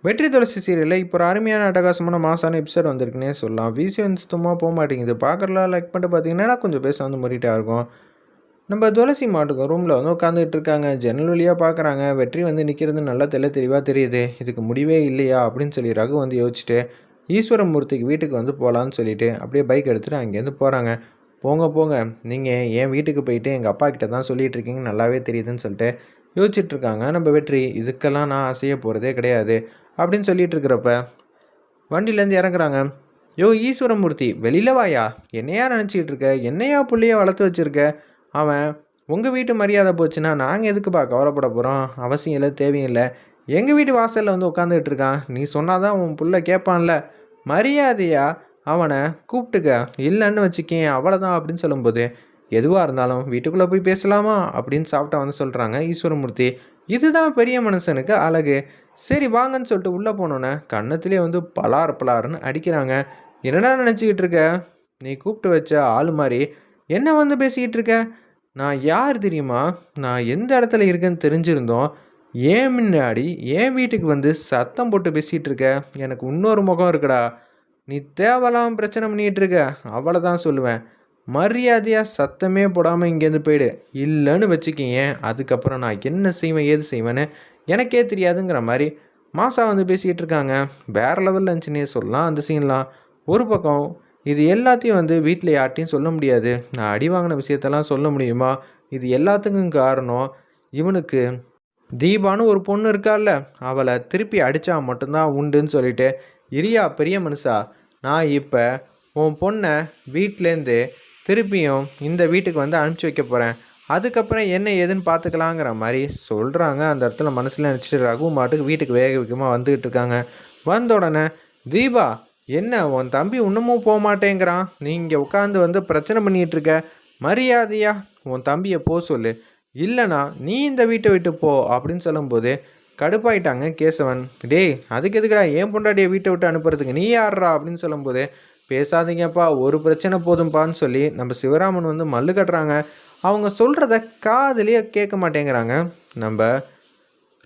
வெற்றி துளசி சீரியலில் இப்போ ஒரு அருமையான அட்டகாசமான மாசான எபிசோட் வந்திருக்குன்னே சொல்லலாம். விசி வந்து சுத்தமாக போக மாட்டேங்குது. பார்க்குறலாம் லைக் பண்ணிட்டு பார்த்தீங்கன்னா கொஞ்சம் பேச வந்து முறிட்டா இருக்கும். நம்ம துளசி மாட்டுக்கும் ரூமில் வந்து உட்காந்துட்டு இருக்காங்க. ஜன்னல் வழியாக பார்க்குறாங்க. வெற்றி வந்து நிற்கிறது நல்லா தெளிவாக தெரியுது. இதுக்கு முடிவே இல்லையா அப்படின்னு சொல்லி ரகு வந்து யோசிச்சுட்டு ஈஸ்வரமூர்த்திக்கு வீட்டுக்கு வந்து போகலான்னு சொல்லிட்டு அப்படியே பைக் எடுத்துகிட்டு அங்கேருந்து போகிறாங்க. போங்க போங்க, நீங்கள் என் வீட்டுக்கு போயிட்டு எங்கள் அப்பா கிட்ட தான் சொல்லிகிட்டு இருக்கீங்க நல்லாவே தெரியுதுன்னு சொல்லிட்டு யோசிச்சுட்டு இருக்காங்க. நம்ம வெற்றி இதுக்கெல்லாம் நான் அசைய போகிறதே கிடையாது அப்படின்னு சொல்லிட்டு இருக்கிறப்ப வண்டியிலேருந்து இறங்குறாங்க. யோ ஈஸ்வரமூர்த்தி, வெளியில் வாயா, என்னையா நினச்சிக்கிட்டு இருக்க, என்னையா புள்ளைய வளர்த்து வச்சுருக்க, அவன் உங்கள் வீட்டு மரியாதை போச்சுன்னா நாங்கள் எதுக்குப்பா கவலைப்பட போகிறோம், அவசியம் இல்லை தேவையும் இல்லை, எங்கள் வீட்டு வாசலில் வந்து உட்காந்துக்கிட்டு இருக்கான், நீ சொன்னாதான் உன் புள்ள கேட்பான்ல, மரியாதையா அவனை கூப்பிட்டுக்க, இல்லைன்னு வச்சுக்கேன் அவ்வளோதான் அப்படின்னு சொல்லும்போது, எதுவாக இருந்தாலும் வீட்டுக்குள்ளே போய் பேசலாமா அப்படின்னு சாப்பிட்டா வந்து சொல்கிறாங்க ஈஸ்வரமூர்த்தி. இதுதான் பெரிய மனுஷனுக்கு அழகு. சரி வாங்கன்னு சொல்லிட்டு உள்ளே போனோன்னே கன்னத்திலே வந்து பலாருன்னு அடிக்கிறாங்க. என்னடா நினச்சிக்கிட்டு இருக்க, நீ கூப்பிட்டு வச்ச ஆள் மாதிரி என்ன வந்து பேசிக்கிட்டு இருக்க, நான் யார் தெரியுமா, நான் எந்த இடத்துல இருக்கேன்னு தெரிஞ்சிருந்தோம் ஏன் முன்னாடி என் வீட்டுக்கு வந்து சத்தம் போட்டு பேசிகிட்டு இருக்க, எனக்கு இன்னொரு முகம் இருக்குடா, நீ தேவலாம் பிரச்சனை பண்ணிகிட்டு இருக்க, அவ்வளோதான் சொல்லுவேன், மரியாதையாக சத்தமே போடாமல் இங்கேருந்து போயிடு, இல்லைன்னு வச்சுக்கிங்க அதுக்கப்புறம் நான் என்ன செய்வேன் ஏது செய்வேன்னு எனக்கே தெரியாதுங்கிற மாதிரி மாசா வந்து பேசிக்கிட்டு இருக்காங்க. வேறு லெவலில் இருந்துச்சுன்னே சொல்லலாம் அந்த சீன்லாம். ஒரு பக்கம் இது எல்லாத்தையும் வந்து வீட்டில் யார்ட்டையும் சொல்ல முடியாது, நான் அடி வாங்கின விஷயத்தெல்லாம் சொல்ல முடியுமா, இது எல்லாத்துக்கும் காரணம் இவனுக்கு தீபான்னு ஒரு பொண்ணு இருக்கால்ல, அவளை திருப்பி அடித்தா மட்டும்தான் உண்டுன்னு சொல்லிட்டு, இரியா பெரிய மனுஷா, நான் இப்போ உன் பொண்ணை வீட்டிலேருந்து திருப்பியும் இந்த வீட்டுக்கு வந்து அனுப்பிச்சி வைக்க போகிறேன், அதுக்கப்புறம் என்ன ஏதுன்னு பார்த்துக்கலாங்கிற மாதிரி சொல்கிறாங்க. அந்த இடத்துல மனசில் நினச்சிட்டு ரகு மாட்டுக்கு வீட்டுக்கு வேக வேகமாக வந்துக்கிட்டு இருக்காங்க. வந்த உடனே தீபா, என்ன உன் தம்பி இன்னமும் போக மாட்டேங்கிறான், நீ இங்கே உட்காந்து வந்து பிரச்சனை பண்ணிகிட்டு இருக்க, மரியாதையா உன் தம்பியை போக சொல்லு, இல்லைனா நீ இந்த வீட்டை விட்டு போ அப்படின்னு சொல்லும்போது கடுப்பாயிட்டாங்க கேசவன். டேய் அதுக்கு எதுக்குடா என் பொண்டாட்டியை வீட்டை விட்டு அனுப்புறதுக்கு நீ யார்றா அப்படின்னு சொல்லும்போது, பேசாதீங்கப்பா ஒரு பிரச்சனை போதும்ப்பான்னு சொல்லி நம்ம சிவராமன் வந்து மல்லு கட்டுறாங்க. அவங்க சொல்கிறத காதுலேயே கேட்க மாட்டேங்கிறாங்க. நம்ம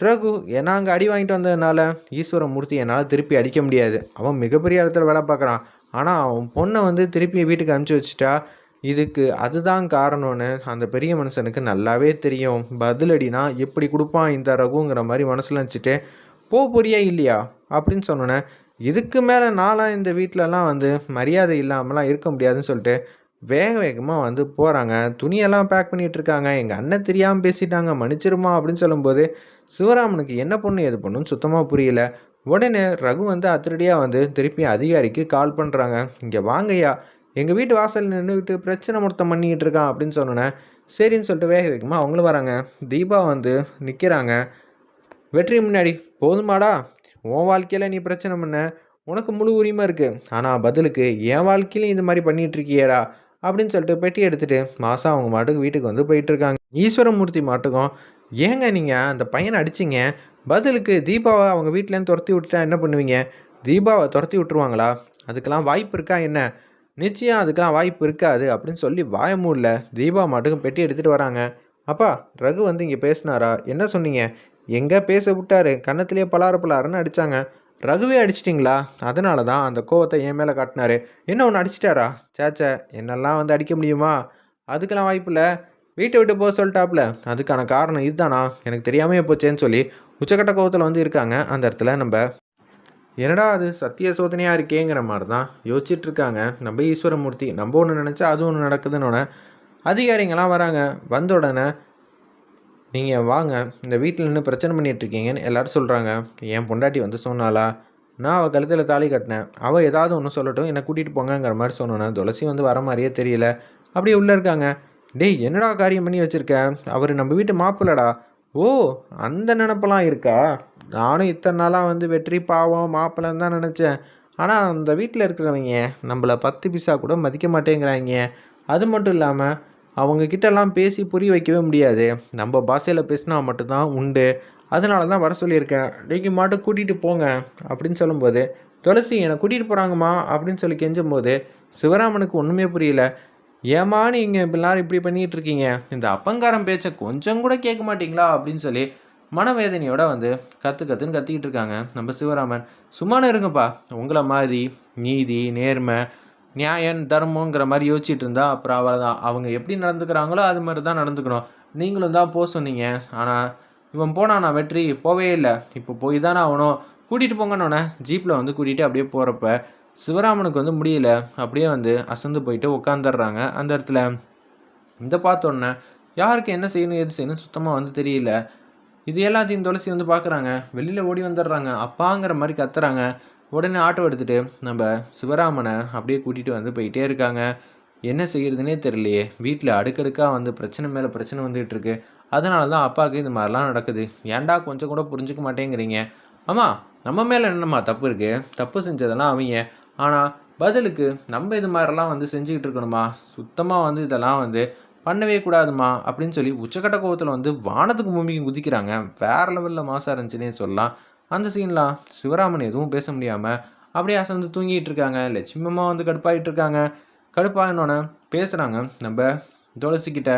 ரகு ஏன்னா அங்கே அடி வாங்கிட்டு வந்ததுனால ஈஸ்வரமூர்த்தி என்னால் திருப்பி அடிக்க முடியாது, அவன் மிகப்பெரிய இடத்துல வேலை பார்க்குறான், ஆனால் அவன் பொண்ணை வந்து திருப்பி வீட்டுக்கு அனுப்பிச்சி வச்சுட்டா இதுக்கு அதுதான் காரணம்னு அந்த பெரிய மனுஷனுக்கு நல்லாவே தெரியும். பதிலடினா எப்படி கொடுப்பான் இந்த ரகுங்கிற மாதிரி மனசில் நினச்சிட்டு போறியா இல்லையா அப்படின்னு சொன்னோன்னே, இதுக்கு மேலே நாளாக இந்த வீட்டிலலாம் வந்து மரியாதை இல்லாமலாம் இருக்க முடியாதுன்னு சொல்லிட்டு வேகமாக வந்து போகிறாங்க. துணியெல்லாம் பேக் பண்ணிகிட்டு இருக்காங்க. எங்கள் அண்ணன் தெரியாமல் பேசிட்டாங்க மன்னிச்சிருமா அப்படின்னு சொல்லும்போது சிவராமனுக்கு என்ன பொண்ணு எது பொண்ணுன்னு சுத்தமாக புரியல. உடனே ரகு வந்து அதிரடியாக வந்து திருப்பி அதிகாரிக்கு கால் பண்ணுறாங்க. இங்கே வாங்கய்யா, எங்கள் வீட்டு வாசல் நின்றுக்கிட்டு பிரச்சனை மொத்தம் பண்ணிக்கிட்டு இருக்கான் அப்படின்னு சொன்னோன்னே சரின்னு சொல்லிட்டு வேகமாக அவங்களும் வராங்க. தீபா வந்து நிற்கிறாங்க வெற்றி முன்னாடி. போதுமாடா, உன் வாழ்க்கையில் நீ பிரச்சனை பண்ண உனக்கு முழு உரிமை இருக்குது, ஆனால் பதிலுக்கு என் வாழ்க்கையிலையும் இந்த மாதிரி பண்ணிகிட்டு இருக்கியேடா அப்படின்னு சொல்லிட்டு பெட்டி எடுத்துகிட்டு மாதம் அவங்க மாட்டுக்கு வீட்டுக்கு வந்து போயிட்டுருக்காங்க. ஈஸ்வரமூர்த்தி மாட்டுக்கும், ஏங்க நீங்கள் அந்த பையனை அடிச்சிங்க, பதிலுக்கு தீபாவை அவங்க வீட்டிலேருந்து துரத்தி விட்டுட்டா என்ன பண்ணுவீங்க, தீபாவை துரத்தி விட்டுருவாங்களா, அதுக்கெல்லாம் வாய்ப்பு இருக்கா என்ன, நிச்சயம் அதுக்கெல்லாம் வாய்ப்பு இருக்காது அப்படின்னு சொல்லி வாயமும் தீபா மாட்டுக்கும் பெட்டி எடுத்துகிட்டு வராங்க. அப்பா ரகு வந்து இங்கே பேசினாரா, என்ன சொன்னீங்க, எங்கே பேச விட்டாரு, கன்னத்திலே பலாருன்னு அடித்தாங்க, ரகுவே அடிச்சிட்டிங்களா, அதனால தான் அந்த கோவத்தை என் மேலே காட்டினாரு, என்ன ஒன்று அடிச்சிட்டாரா, சேச்சே என்னெல்லாம் வந்து அடிக்க முடியுமா, அதுக்கெல்லாம் வாய்ப்பு இல்லை, வீட்டை விட்டு போக சொல்லிட்டாப்புல, அதுக்கான காரணம் இதுதானா, எனக்கு தெரியாமையே போச்சேன்னு சொல்லி உச்சக்கட்ட கோவத்தில் வந்து இருக்காங்க. அந்த இடத்துல நம்ம என்னடா அது சத்திய சோதனையாக இருக்கேங்கிற மாதிரி தான் யோசிச்சுட்டு இருக்காங்க நம்ம ஈஸ்வரமூர்த்தி. நம்ம ஒன்று நினச்சா அது ஒன்று நடக்குதுன்னு அதிகாரிங்கெல்லாம் வராங்க. வந்த உடனே நீங்கள் வாங்க இந்த வீட்டில் நின்று பிரச்சனை பண்ணிகிட்ருக்கீங்கன்னு எல்லோரும் சொல்கிறாங்க. என் பொண்டாட்டி வந்து சொன்னாலா, நான் அவள் கழுத்தில் தாலி கட்டினேன், அவள் ஏதாவது ஒன்று சொல்லட்டும் என்னை கூட்டிகிட்டு போங்கங்கிற மாதிரி சொன்னோன்னே துளசி வந்து வர மாதிரியே தெரியல. அப்படியே உள்ளே இருக்காங்க. டேய் என்னடா காரியம் பண்ணி வச்சுருக்க, அவர் நம்ம வீட்டு மாப்பிள்ளடா. ஓ அந்த நினப்பெல்லாம் இருக்கா, நானும் இத்தனை நாளாக வந்து வெற்றி பாவம் மாப்பிள்ளைன்னு தான் நினச்சேன், ஆனால் அந்த வீட்டில் இருக்கிறவங்க நம்மளை 10 பைசா கூட மதிக்க மாட்டேங்கிறாங்க, அது மட்டும் இல்லாமல் அவங்கக்கிட்டலாம் பேசி புரிய வைக்கவே முடியாது, நம்ம பாஷையில் பேசினா மட்டும்தான் உண்டு, அதனால தான் வர சொல்லியிருக்கேன், நீங்கள் மாட்டும் கூட்டிகிட்டு போங்க அப்படின்னு சொல்லும்போது, துளசி என்னை கூட்டிகிட்டு போகிறாங்கம்மா அப்படின்னு சொல்லி கெஞ்சும்போது சிவராமனுக்கு ஒன்றுமே புரியல. ஏம்மா நீங்கள் எல்லாரும் இப்படி பண்ணிகிட்டு இருக்கீங்க, இந்த அப்பங்காரம் பேச்சை கொஞ்சம் கூட கேட்க மாட்டிங்களா அப்படின்னு சொல்லி மனவேதனையோட வந்து கத்துன்னு கத்திக்கிட்டு இருக்காங்க நம்ம சிவராமன். சும்மானு இருங்கப்பா. உங்கள மாதிரி நீதி, நேர்மை, நியாயம், தர்மங்கிற மாரி யோசிச்சுட்டு இருந்தா அப்புறம் அவ்வளதான். அவங்க எப்படி நடந்துக்கிறாங்களோ அது மாரி தான் நடந்துக்கணும். நீங்களும் தான் சொன்னீங்க. ஆனா இவன் போனானா வெற்றி? போவே இல்ல. இப்போ போய் தானே ஆவணும். கூட்டிட்டு போங்கன்னோனே ஜீப்ல வந்து கூட்டிட்டு அப்படியே போறப்ப, சிவராமனுக்கு வந்து முடியல. அப்படியே வந்து அசந்து போயிட்டு உட்காந்துடுறாங்க அந்த இடத்துல. இத பார்த்தோன்னே யாருக்கு என்ன செய்யணும், ஏது செய்யணும் சுத்தமா வந்து தெரியல. இது எல்லாத்தையும் துளசி வந்து பார்க்குறாங்க. வெளியில ஓடி வந்துடுறாங்க. அப்பாங்கிற மாரி கத்துறாங்க. உடனே ஆட்டோ எடுத்துட்டு நம்ம சிவராமன அப்படியே கூட்டிட்டு வந்து போயிட்டே இருக்காங்க. என்ன செய்யறதுன்னே தெரியலையே! வீட்ல அடுக்கடுக்கா வந்து பிரச்சனை மேல பிரச்சனை வந்துகிட்டு இருக்கு. அதனால தான் அப்பாவுக்கு இது மாரிலாம் நடக்குது. ஏன்டா கொஞ்சம் கூட புரிஞ்சுக்க மாட்டேங்கிறீங்க? அம்மா நம்ம மேல என்னம்மா தப்பு இருக்கு? தப்பு செஞ்சதெல்லாம் அவிங்க. ஆனா பதிலுக்கு நம்ம இது மாரிலாம் வந்து செஞ்சுக்கிட்டு இருக்கணுமா? சுத்தமா வந்து இதெல்லாம் வந்து பண்ணவே கூடாதும்மா! அப்படின்னு சொல்லி உச்சக்கட்ட கோவத்துல வந்து வானத்துக்கும் பூமிக்கும் குதிக்கிறாங்க. வேற லெவல்ல மாஸா இருந்துச்சுன்னே சொல்லலாம். அந்த சீன்லாம் சிவராமன் எதுவும் பேச முடியாம அப்படியே அசந்து தூங்கிட்டு இருக்காங்க. லட்சுமி அம்மா வந்து கடுப்பாயிட்டு இருக்காங்க. கடுப்பானோனே பேசுறாங்க நம்ம துளசிக்கிட்ட.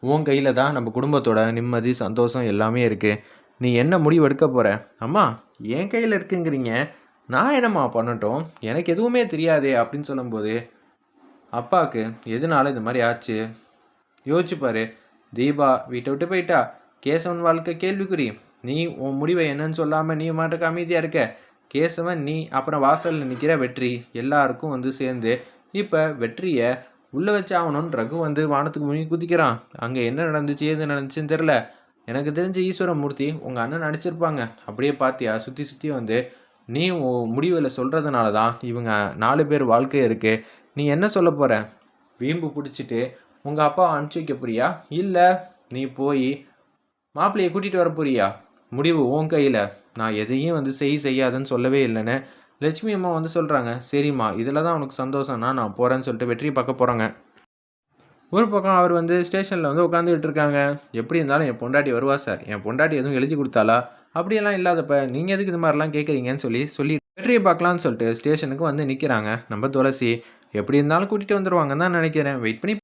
உன் கையில தான் நம்ம குடும்பத்தோட நிம்மதி, சந்தோஷம் எல்லாமே இருக்கு. நீ என்ன முடிவு எடுக்க போற? அம்மா என் கையில இருக்குங்கிறீங்க. நான் என்னம்மா பண்ணட்டும்? எனக்கு எதுவுமே தெரியாதே! அப்படின்னு சொல்லும்போது, அப்பாவுக்கு எதனால இது மாரி ஆச்சு? யோசிச்சு பாரு. தீபா வீட்டை விட்டு போயிட்டா. கேசவன் வாழ்க்கை கேள்விக்குறி. நீ உன் முடிவை என்னன்னு சொல்லாம நீ மாட்டுக்கு அமைதியா இருக்க. கேசவன், நீ, அப்புறம் வாசல்ல நிக்கிற வெற்றி எல்லாருக்கும் வந்து சேர்ந்து இப்ப வெற்றிய உள்ள வச்சு ஆகணும்னு ரகு வந்து வானத்துக்கு முங்கி குதிக்கிறான். அங்க என்ன நடந்துச்சு, ஏது நடந்துச்சுன்னு தெரியல. எனக்கு தெரிஞ்ச ஈஸ்வரமூர்த்தி உங்க அண்ணன் நடிச்சிருப்பாங்க. அப்படியே பாத்தியா சுத்தி சுத்தி வந்து நீ உன் முடிவுல சொல்றதுனால தான் இவங்க 4 பேர் வாழ்க்கை இருக்கு. நீ என்ன சொல்ல போற? வீம்பு பிடிச்சிட்டு உங்க அப்பாவை அனுப்பிச்சி வைக்க போறியா? இல்ல நீ போய் மாப்பிள்ளையை கூட்டிட்டு வர போறியா? முடிவு உன் கையில. நான் எதையும் வந்து செய்யாதுன்னு சொல்லவே இல்லைன்னு லட்சுமி அம்மா வந்து சொல்றாங்க. சரிம்மா இதில் தான் உனக்கு சந்தோஷம்னா நான் போறேன்னு சொல்லிட்டு வெற்றியை பார்க்க போறாங்க. ஒரு பக்கம் அவர் வந்து ஸ்டேஷனில் வந்து உட்காந்துக்கிட்டு இருக்காங்க. எப்படி இருந்தாலும் என் பொண்டாட்டி வருவா சார். என் பொண்டாட்டி எதுவும் எழுதி கொடுத்தாளா? அப்படியெல்லாம் இல்லாதப்ப நீங்கள் எதுக்கு இது மாதிரிலாம் கேட்குறீங்கன்னு சொல்லி வெற்றியை பார்க்கலான்னு சொல்லிட்டு ஸ்டேஷனுக்கு வந்து நிற்கிறாங்க நம்ம துளசி. எப்படி இருந்தாலும் கூட்டிகிட்டு வந்துடுவாங்கன்னு தான் நினைக்கிறேன். வெயிட் பண்ணி